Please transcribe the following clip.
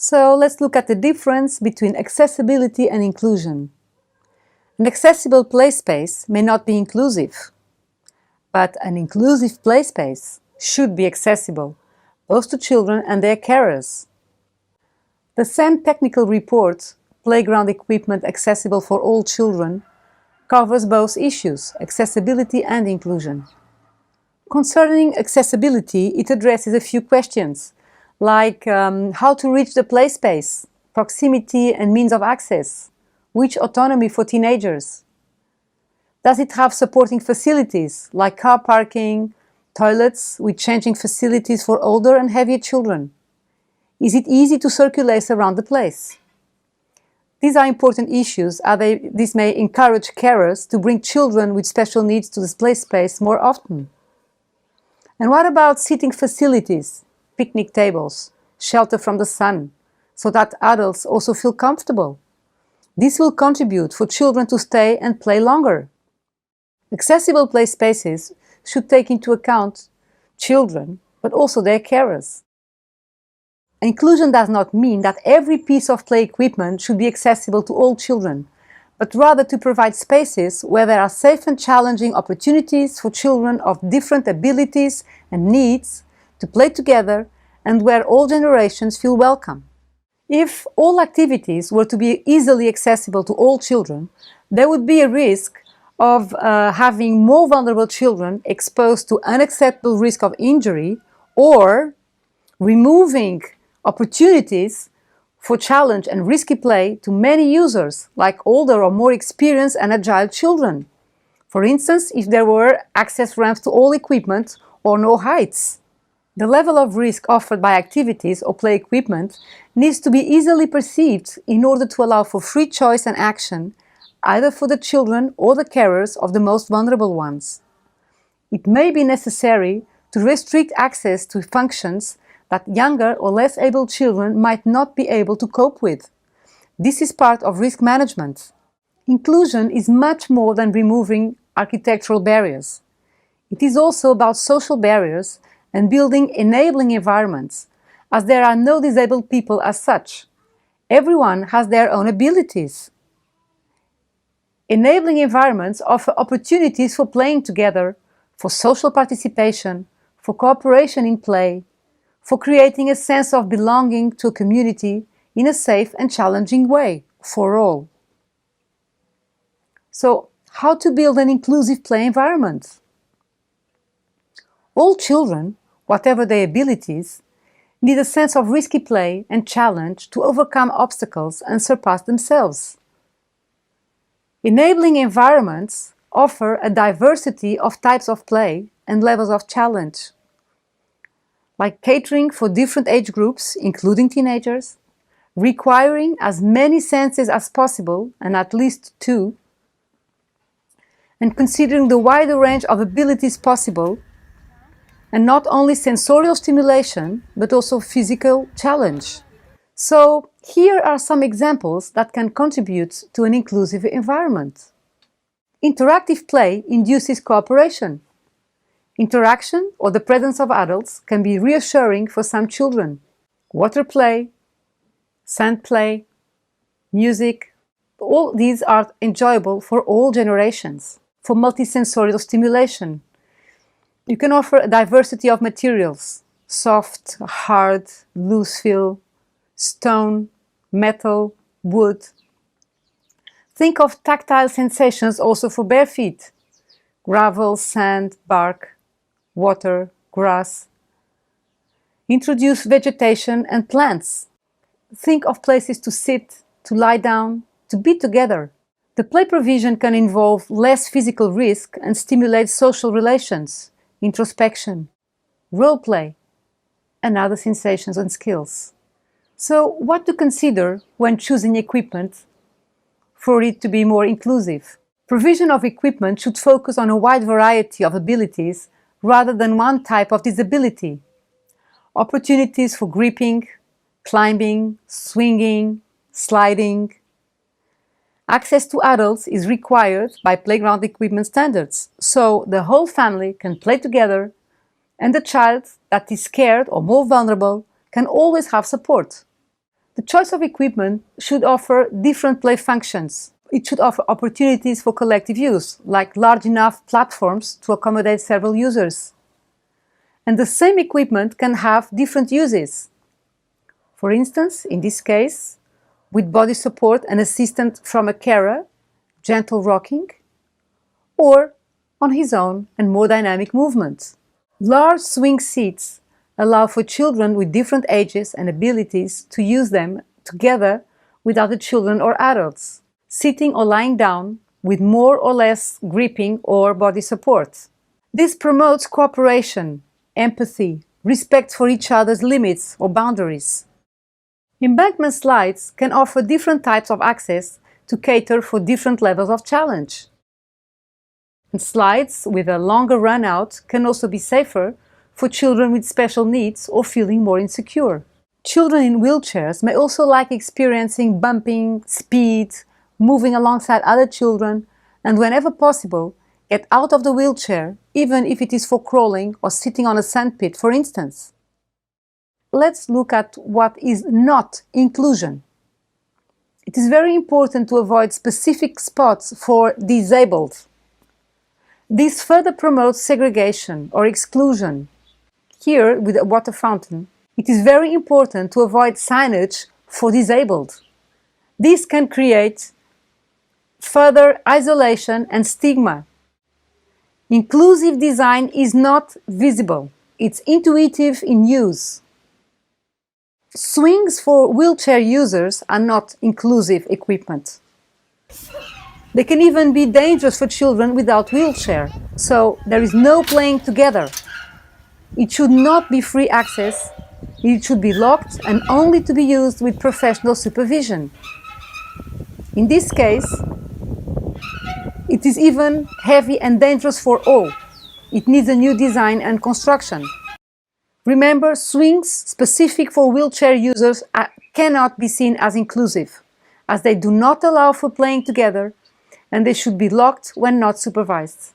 So let's look at the difference between accessibility and inclusion. An accessible play space may not be inclusive, but an inclusive play space should be accessible, both to children and their carers. The same technical report, Playground Equipment Accessible for All Children, covers both issues, accessibility and inclusion. Concerning accessibility, it addresses a few questions, like how to reach the play space, proximity and means of access, which autonomy for teenagers. Does it have supporting facilities, like car parking, toilets with changing facilities for older and heavier children? Is it easy to circulate around the place? These are important issues as this may encourage carers to bring children with special needs to this play space more often. And what about seating facilities, picnic tables, shelter from the sun, so that adults also feel comfortable? This will contribute for children to stay and play longer. Accessible play spaces should take into account children, but also their carers. Inclusion does not mean that every piece of play equipment should be accessible to all children, but rather to provide spaces where there are safe and challenging opportunities for children of different abilities and needs to play together and where all generations feel welcome. If all activities were to be easily accessible to all children, there would be a risk of having more vulnerable children exposed to unacceptable risk of injury, or removing opportunities for challenge and risky play to many users, like older or more experienced and agile children. For instance, if there were access ramps to all equipment or no heights. The level of risk offered by activities or play equipment needs to be easily perceived in order to allow for free choice and action, either for the children or the carers of the most vulnerable ones. It may be necessary to restrict access to functions that younger or less able children might not be able to cope with. This is part of risk management. Inclusion is much more than removing architectural barriers. It is also about social barriers and building enabling environments, as there are no disabled people as such. Everyone has their own abilities. Enabling environments offer opportunities for playing together, for social participation, for cooperation in play, for creating a sense of belonging to a community in a safe and challenging way for all. So, how to build an inclusive play environment? All children, whatever their abilities, need a sense of risky play and challenge to overcome obstacles and surpass themselves. Enabling environments offer a diversity of types of play and levels of challenge, like catering for different age groups, including teenagers, requiring as many senses as possible, and at least 2, and considering the wider range of abilities possible, and not only sensorial stimulation, but also physical challenge. So, here are some examples that can contribute to an inclusive environment. Interactive play induces cooperation. Interaction or the presence of adults can be reassuring for some children. Water play, sand play, music, all these are enjoyable for all generations. For multisensorial stimulation, you can offer a diversity of materials: soft, hard, loose feel, stone, metal, wood. Think of tactile sensations also for bare feet: gravel, sand, bark, water, grass. Introduce vegetation and plants. Think of places to sit, to lie down, to be together. The play provision can involve less physical risk and stimulate social relations, introspection, role play, and other sensations and skills. So, what to consider when choosing equipment for it to be more inclusive? Provision of equipment should focus on a wide variety of abilities rather than one type of disability. Opportunities for gripping, climbing, swinging, sliding. Access to adults is required by playground equipment standards, so the whole family can play together, and the child that is scared or more vulnerable can always have support. The choice of equipment should offer different play functions. It should offer opportunities for collective use, like large enough platforms to accommodate several users. And the same equipment can have different uses. For instance, in this case, with body support and assistance from a carer, gentle rocking, or on his own and more dynamic movement. Large swing seats allow for children with different ages and abilities to use them together with other children or adults, sitting or lying down with more or less gripping or body support. This promotes cooperation, empathy, respect for each other's limits or boundaries. Embankment slides can offer different types of access to cater for different levels of challenge. And slides with a longer run out can also be safer for children with special needs or feeling more insecure. Children in wheelchairs may also like experiencing bumping, speed, moving alongside other children, and whenever possible, get out of the wheelchair, even if it is for crawling or sitting on a sandpit, for instance. Let's look at what is not inclusion. It is very important to avoid specific spots for disabled. This further promotes segregation or exclusion. Here, with a water fountain, it is very important to avoid signage for disabled. This can create further isolation and stigma. Inclusive design is not visible. It's intuitive in use. Swings for wheelchair users are not inclusive equipment. They can even be dangerous for children without wheelchair, so there is no playing together. It should not be free access. It should be locked and only to be used with professional supervision. In this case, it is even heavy and dangerous for all. It needs a new design and construction. Remember, swings specific for wheelchair users cannot be seen as inclusive, as they do not allow for playing together, and they should be locked when not supervised.